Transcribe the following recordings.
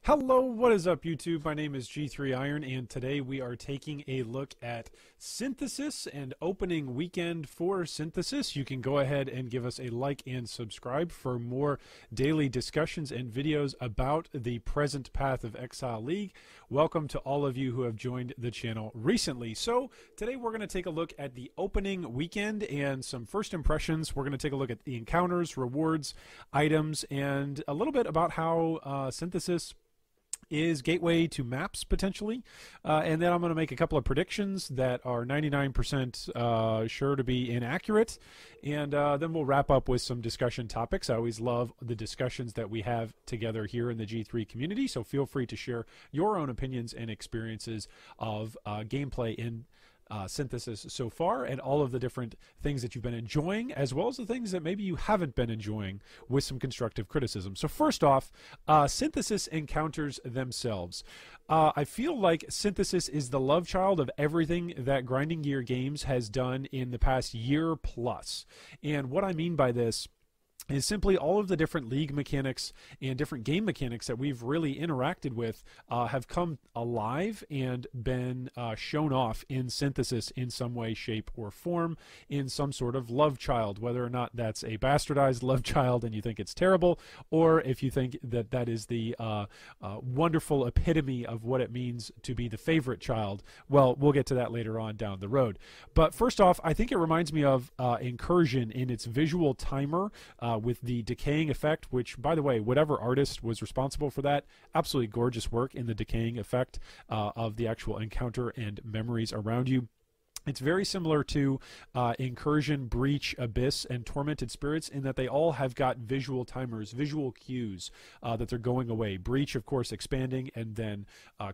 Hello, what is up YouTube? My name is G3 Iron and today we are taking a look at Synthesis and opening weekend for Synthesis. You can go ahead and give us a like and subscribe for more daily discussions and videos about the present Path of Exile League. Welcome to all of you who have joined the channel recently. So today we're going to take a look at the opening weekend and some first impressions. We're going to take a look at the encounters, rewards, items, and a little bit about how Synthesis is gateway to maps potentially, and then I'm going to make a couple of predictions that are 99% sure to be inaccurate, and then we'll wrap up with some discussion topics. I always love the discussions that we have together here in the G3 community, so feel free to share your own opinions and experiences of gameplay in Synthesis so far, and all of the different things that you've been enjoying, as well as the things that maybe you haven't been enjoying, with some constructive criticism. So first off, Synthesis encounters themselves. I feel like Synthesis is the love child of everything that Grinding Gear Games has done in the past year plus. And what I mean by this is simply all of the different league mechanics and different game mechanics that we've really interacted with have come alive and been shown off in Synthesis in some way, shape, or form, in some sort of love child, whether or not that's a bastardized love child and you think it's terrible, or if you think that that is the wonderful epitome of what it means to be the favorite child. Well, we'll get to that later on down the road. But first off, I think it reminds me of Incursion in its visual timer, with the decaying effect, which, by the way, whatever artist was responsible for that, absolutely gorgeous work in the decaying effect of the actual encounter and memories around you. It's very similar to Incursion, Breach, Abyss, and Tormented Spirits in that they all have got visual timers, visual cues that they're going away. Breach, of course, expanding and then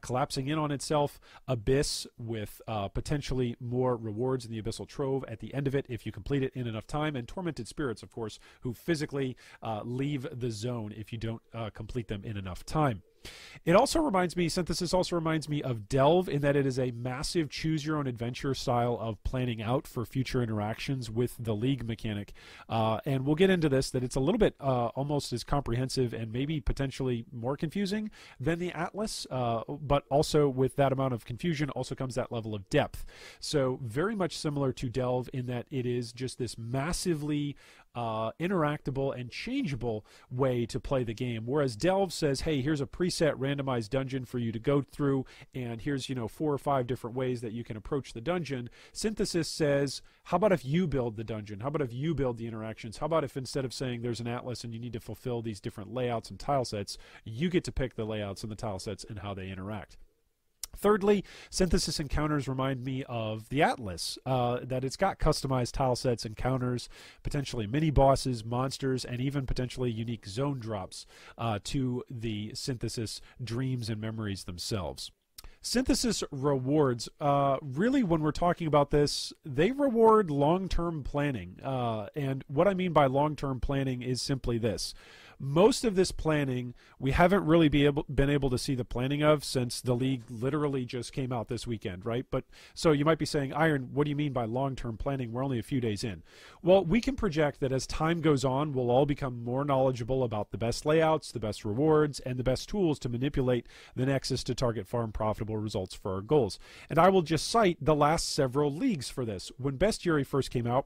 collapsing in on itself. Abyss with potentially more rewards in the Abyssal Trove at the end of it if you complete it in enough time. And Tormented Spirits, of course, who physically leave the zone if you don't complete them in enough time. It also reminds me, Synthesis also reminds me of Delve in that it is a massive choose-your-own-adventure style of planning out for future interactions with the league mechanic. And we'll get into this, that it's a little bit almost as comprehensive and maybe potentially more confusing than the Atlas, but also with that amount of confusion also comes that level of depth. So very much similar to Delve in that it is just this massively interactable and changeable way to play the game, whereas Delve says, hey, here's a preset randomized dungeon for you to go through, and here's 4 or 5 different ways that you can approach the dungeon. Synthesis says, how about if you build the dungeon? How about if you build the interactions? How about if instead of saying there's an atlas and you need to fulfill these different layouts and tile sets, you get to pick the layouts and the tile sets and how they interact? Thirdly, Synthesis encounters remind me of the Atlas, that it's got customized tile sets, encounters, potentially mini-bosses, monsters, and even potentially unique zone drops to the Synthesis dreams and memories themselves. Synthesis rewards, really when we're talking about this, they reward long-term planning. And what I mean by long-term planning is simply this. Most of this planning we haven't really been able to see the planning of since the league literally just came out this weekend, right? But so you might be saying, Iron, what do you mean by long-term planning? We're only a few days in. Well, we can project that as time goes on, we'll all become more knowledgeable about the best layouts, the best rewards, and the best tools to manipulate the Nexus to target farm profitable results for our goals. And I will just cite the last several leagues for this. When Bestiary first came out,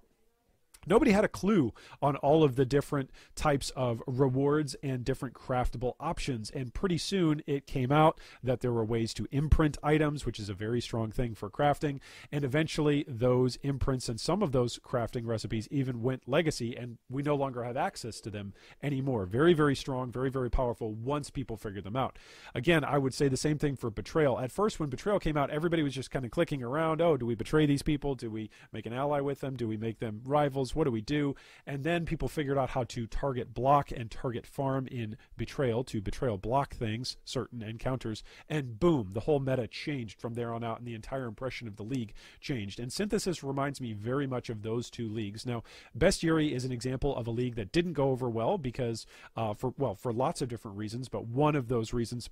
nobody had a clue on all of the different types of rewards and different craftable options, and pretty soon it came out that there were ways to imprint items, which is a very strong thing for crafting, and eventually those imprints and some of those crafting recipes even went legacy, and we no longer have access to them anymore. Very, very strong, very, very powerful once people figured them out. Again, I would say the same thing for Betrayal. At first, when Betrayal came out, everybody was just kind of clicking around, oh, do we betray these people? Do we make an ally with them? Do we make them rivals? What do we do? And then people figured out how to target block and target farm in Betrayal to Betrayal block things, certain encounters, and boom, the whole meta changed from there on out, and the entire impression of the league changed. And Synthesis reminds me very much of those two leagues. Now, Bestiary is an example of a league that didn't go over well because for lots of different reasons, but one of those reasons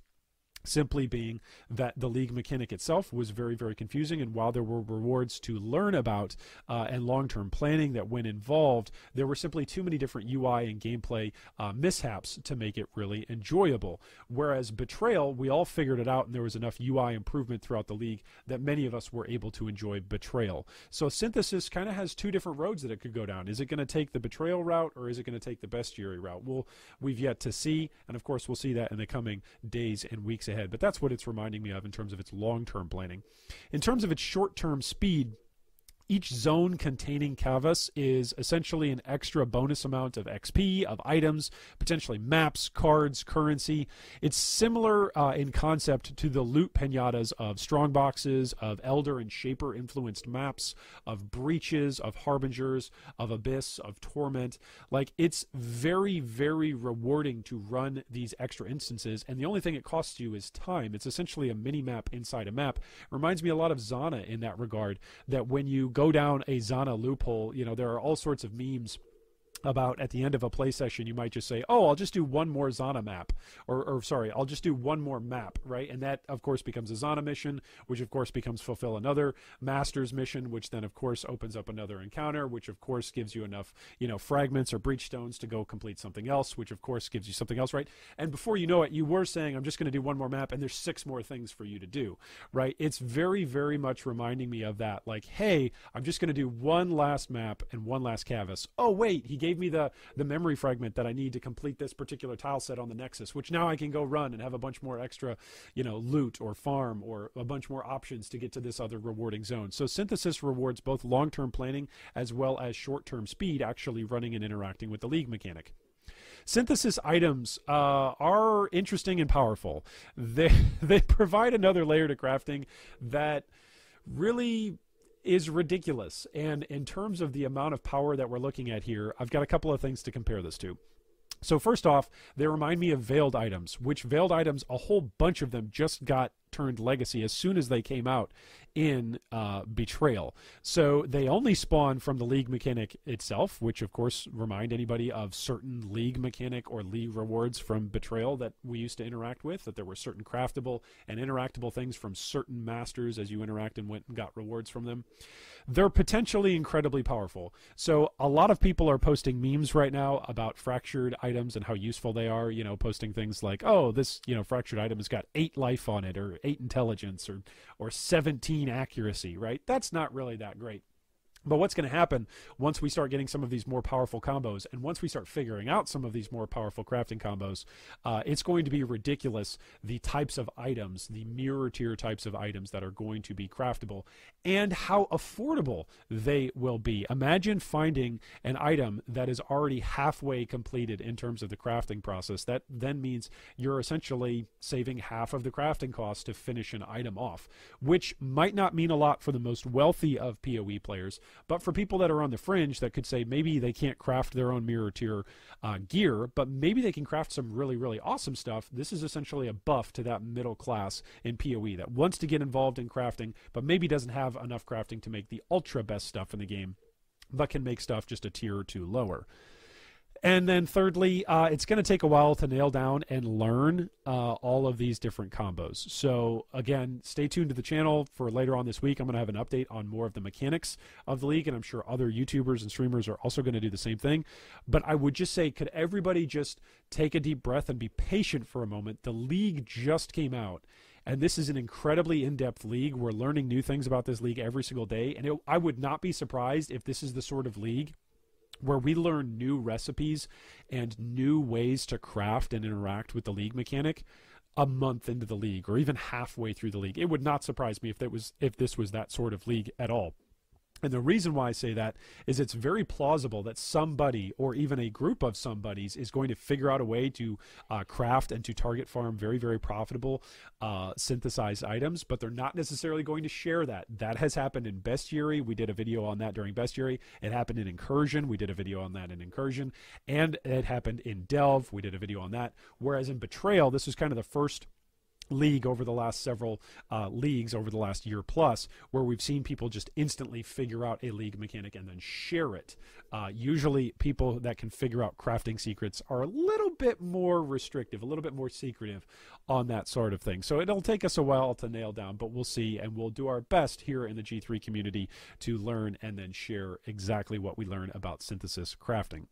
Simply being that the league mechanic itself was very, very confusing, and while there were rewards to learn about and long-term planning that when involved, there were simply too many different UI and gameplay mishaps to make it really enjoyable. Whereas Betrayal, we all figured it out, and there was enough UI improvement throughout the league that many of us were able to enjoy Betrayal. So Synthesis kind of has two different roads that it could go down. Is it going to take the Betrayal route, or is it going to take the Bestiary route? Well, we've yet to see, and of course we'll see that in the coming days and weeks ahead. But that's what it's reminding me of in terms of its long-term planning. In terms of its short-term speed, each zone containing Kavas is essentially an extra bonus amount of XP, of items, potentially maps, cards, currency. It's similar in concept to the loot pinatas of strongboxes, of Elder and Shaper influenced maps, of breaches, of harbingers, of abyss, of torment. Like, it's very, very rewarding to run these extra instances, and the only thing it costs you is time. It's essentially a mini map inside a map. It reminds me a lot of Zana in that regard, that when you go down a Zana loophole, you know, there are all sorts of memes about at the end of a play session, you might just say, oh, I'll just do one more Zana map, or sorry, I'll just do one more map, right? And that, of course, becomes a Zana mission, which, of course, becomes fulfill another Master's mission, which then, of course, opens up another encounter, which, of course, gives you enough, you know, fragments or breach stones to go complete something else, which, of course, gives you something else, right? And before you know it, you were saying, I'm just going to do one more map, and there's 6 more things for you to do, right? It's very, very much reminding me of that. Like, hey, I'm just going to do one last map and one last canvas. Oh, wait, he gave me the memory fragment that I need to complete this particular tile set on the Nexus, which now I can go run and have a bunch more extra, you know, loot or farm or a bunch more options to get to this other rewarding zone. So Synthesis rewards both long-term planning as well as short-term speed actually running and interacting with the league mechanic. Synthesis items are interesting and powerful. They provide another layer to crafting that really is ridiculous. And in terms of the amount of power that we're looking at here, I've got a couple of things to compare this to. So first off, they remind me of veiled items, which veiled items, a whole bunch of them just got turned legacy as soon as they came out in Betrayal. So they only spawn from the league mechanic itself, which of course remind anybody of certain league mechanic or league rewards from Betrayal that we used to interact with, that there were certain craftable and interactable things from certain masters as you interact and went and got rewards from them. They're potentially incredibly powerful. So a lot of people are posting memes right now about fractured items and how useful they are, you know, posting things like, oh, this, you know, fractured item has got 8 life on it, or 8 intelligence, or 17 accuracy, right? That's not really that great. But what's going to happen once we start getting some of these more powerful combos, and once we start figuring out some of these more powerful crafting combos, it's going to be ridiculous, the types of items, the mirror tier types of items that are going to be craftable, and how affordable they will be. Imagine finding an item that is already halfway completed in terms of the crafting process. That then means you're essentially saving half of the crafting cost to finish an item off, which might not mean a lot for the most wealthy of PoE players. But for people that are on the fringe that could say maybe they can't craft their own mirror tier gear, but maybe they can craft some really, really awesome stuff, this is essentially a buff to that middle class in PoE that wants to get involved in crafting, but maybe doesn't have enough crafting to make the ultra best stuff in the game, but can make stuff just a tier or 2 lower. And then thirdly, it's going to take a while to nail down and learn all of these different combos. So again, stay tuned to the channel for later on this week. I'm going to have an update on more of the mechanics of the league, and I'm sure other YouTubers and streamers are also going to do the same thing. But I would just say, could everybody just take a deep breath and be patient for a moment? The league just came out, and this is an incredibly in-depth league. We're learning new things about this league every single day, and I would not be surprised if this is the sort of league where we learn new recipes and new ways to craft and interact with the league mechanic a month into the league, or even halfway through the league. It would not surprise me if this was that sort of league at all. And the reason why I say that is it's very plausible that somebody, or even a group of somebodies, is going to figure out a way to craft and to target farm very, very profitable synthesized items, but they're not necessarily going to share that. That has happened in Bestiary. We did a video on that during Bestiary. It happened in Incursion. We did a video on that in Incursion. And it happened in Delve. We did a video on that. Whereas in Betrayal, this was kind of the first league over the last several leagues over the last year plus, where we've seen people just instantly figure out a league mechanic and then share it. Usually people that can figure out crafting secrets are a little bit more restrictive, a little bit more secretive on that sort of thing. So it'll take us a while to nail down, but we'll see, and we'll do our best here in the G3 community to learn and then share exactly what we learn about synthesis crafting.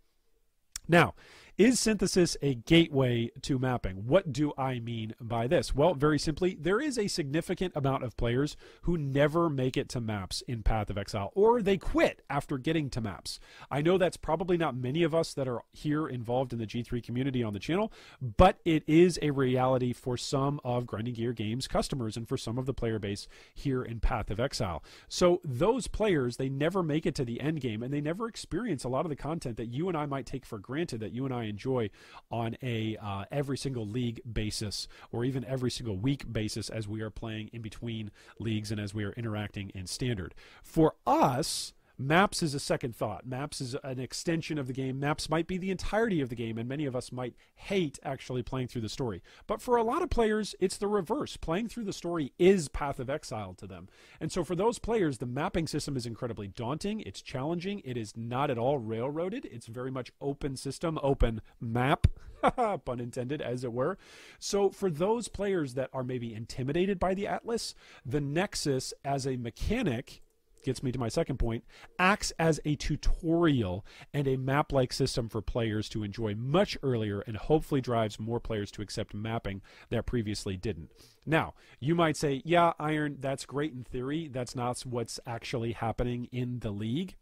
Now, is synthesis a gateway to mapping? What do I mean by this? Well, very simply, there is a significant amount of players who never make it to maps in Path of Exile, or they quit after getting to maps. I know that's probably not many of us that are here involved in the G3 community on the channel, but it is a reality for some of Grinding Gear Games customers and for some of the player base here in Path of Exile. So those players, they never make it to the end game, and they never experience a lot of the content that you and I might take for granted, that you and I enjoy on a every single league basis, or even every single week basis, as we are playing in between leagues and as we are interacting in standard. For us, maps is a second thought. Maps is an extension of the game. Maps might be the entirety of the game, and many of us might hate actually playing through the story. But for a lot of players, it's the reverse. Playing through the story is Path of Exile to them. And so for those players, the mapping system is incredibly daunting. It's challenging. It is not at all railroaded. It's very much open system, open map, pun intended, as it were. So for those players that are maybe intimidated by the Atlas, the Nexus as a mechanic, gets me to my second point, acts as a tutorial and a map-like system for players to enjoy much earlier, and hopefully drives more players to accept mapping that previously didn't. Now, you might say, yeah, Iron, that's great in theory. That's not what's actually happening in the league.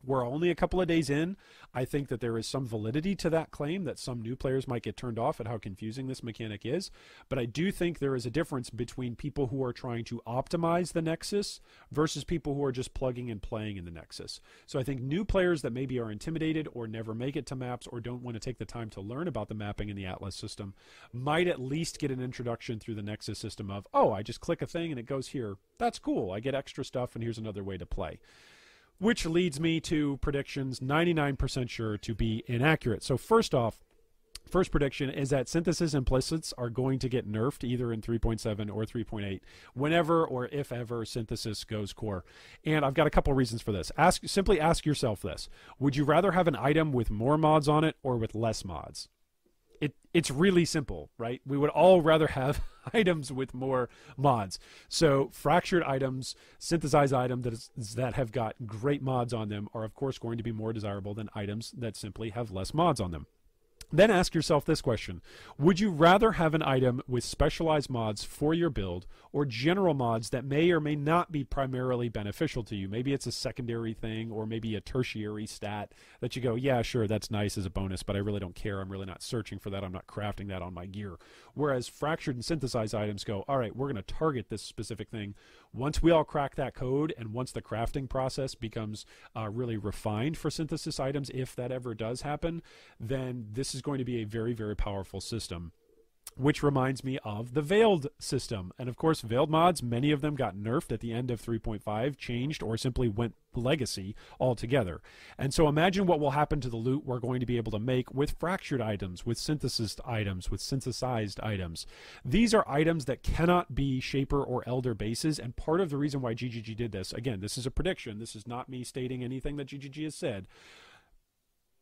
We're only a couple of days in. I think that there is some validity to that claim, that some new players might get turned off at how confusing this mechanic is. But I do think there is a difference between people who are trying to optimize the Nexus versus people who are just plugging and playing in the Nexus. So I think new players that maybe are intimidated or never make it to maps or don't want to take the time to learn about the mapping in the Atlas system might at least get an introduction through the Nexus system of, oh, I just click a thing and it goes here. That's cool. I get extra stuff, and here's another way to play. Which leads me to predictions 99% sure to be inaccurate. So first off, first prediction is that synthesis implicits are going to get nerfed either in 3.7 or 3.8 whenever or if ever synthesis goes core. And I've got a couple reasons for this. Simply ask yourself this. Would you rather have an item with more mods on it or with less mods? It's really simple, right? We would all rather have items with more mods. So fractured items, synthesized items that have got great mods on them are of course going to be more desirable than items that simply have less mods on them. Then ask yourself this question. Would you rather have an item with specialized mods for your build or general mods that may or may not be primarily beneficial to you? Maybe it's a secondary thing or maybe a tertiary stat that you go, yeah, sure, that's nice as a bonus, but I really don't care. I'm really not searching for that. I'm not crafting that on my gear. Whereas fractured and synthesized items go, all right, we're going to target this specific thing. Once we all crack that code and once the crafting process becomes really refined for synthesis items, if that ever does happen, then this is going to be a very, very powerful system. Which reminds me of the Veiled system. And of course, Veiled mods, many of them got nerfed at the end of 3.5, changed, or simply went legacy altogether. And so imagine what will happen to the loot we're going to be able to make with fractured items, with synthesized items. These are items that cannot be Shaper or Elder bases, and part of the reason why GGG did this, again, this is a prediction, this is not me stating anything that GGG has said,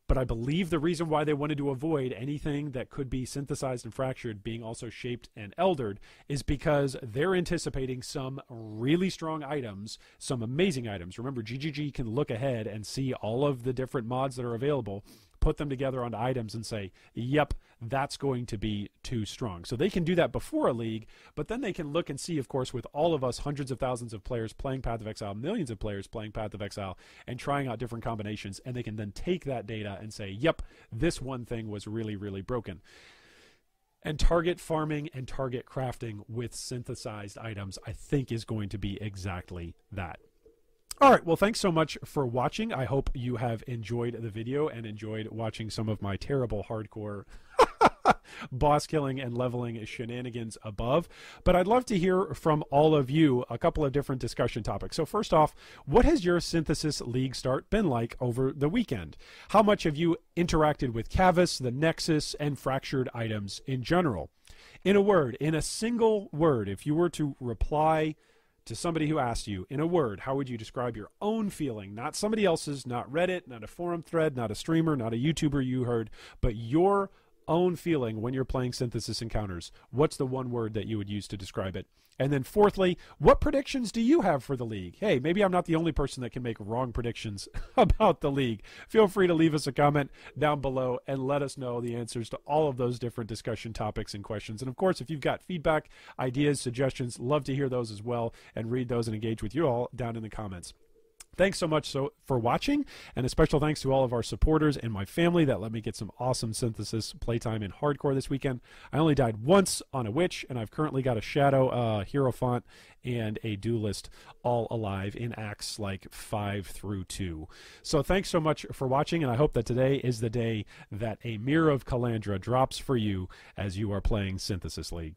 but I believe the reason why they wanted to avoid anything that could be synthesized and fractured being also shaped and eldered is because they're anticipating some really strong items, some amazing items. Remember, GGG can look ahead and see all of the different mods that are available, put them together onto items and say, yep, that's going to be too strong. So they can do that before a league, but then they can look and see, of course, with all of us, hundreds of thousands of players playing Path of Exile, millions of players playing Path of Exile, and trying out different combinations, and they can then take that data and say, yep, this one thing was really, really broken. And target farming and target crafting with synthesized items, I think, is going to be exactly that. All right, well, thanks so much for watching. I hope you have enjoyed the video and enjoyed watching some of my terrible hardcore boss killing and leveling shenanigans above. But I'd love to hear from all of you a couple of different discussion topics. So first off, what has your synthesis league start been like over the weekend? How much have you interacted with Cavis, the Nexus, and fractured items in general? In a word, in a single word, if you were to reply to somebody who asked you in a word, how would you describe your own feeling? Not somebody else's, not Reddit, not a forum thread, not a streamer, not a YouTuber you heard, but your own feeling when you're playing Synthesis Encounters. What's the one word that you would use to describe it? And then fourthly, what predictions do you have for the league? Hey, maybe I'm not the only person that can make wrong predictions about the league. Feel free to leave us a comment down below and let us know the answers to all of those different discussion topics and questions. And of course, if you've got feedback, ideas, suggestions, love to hear those as well and read those and engage with you all down in the comments. Thanks so much for watching, and a special thanks to all of our supporters and my family that let me get some awesome Synthesis playtime in hardcore this weekend. I only died once on a witch, and I've currently got a Shadow, Hierophant, and a Duelist all alive in acts like 5 through 2. So thanks so much for watching, and I hope that today is the day that a Mirror of Kalandra drops for you as you are playing Synthesis League.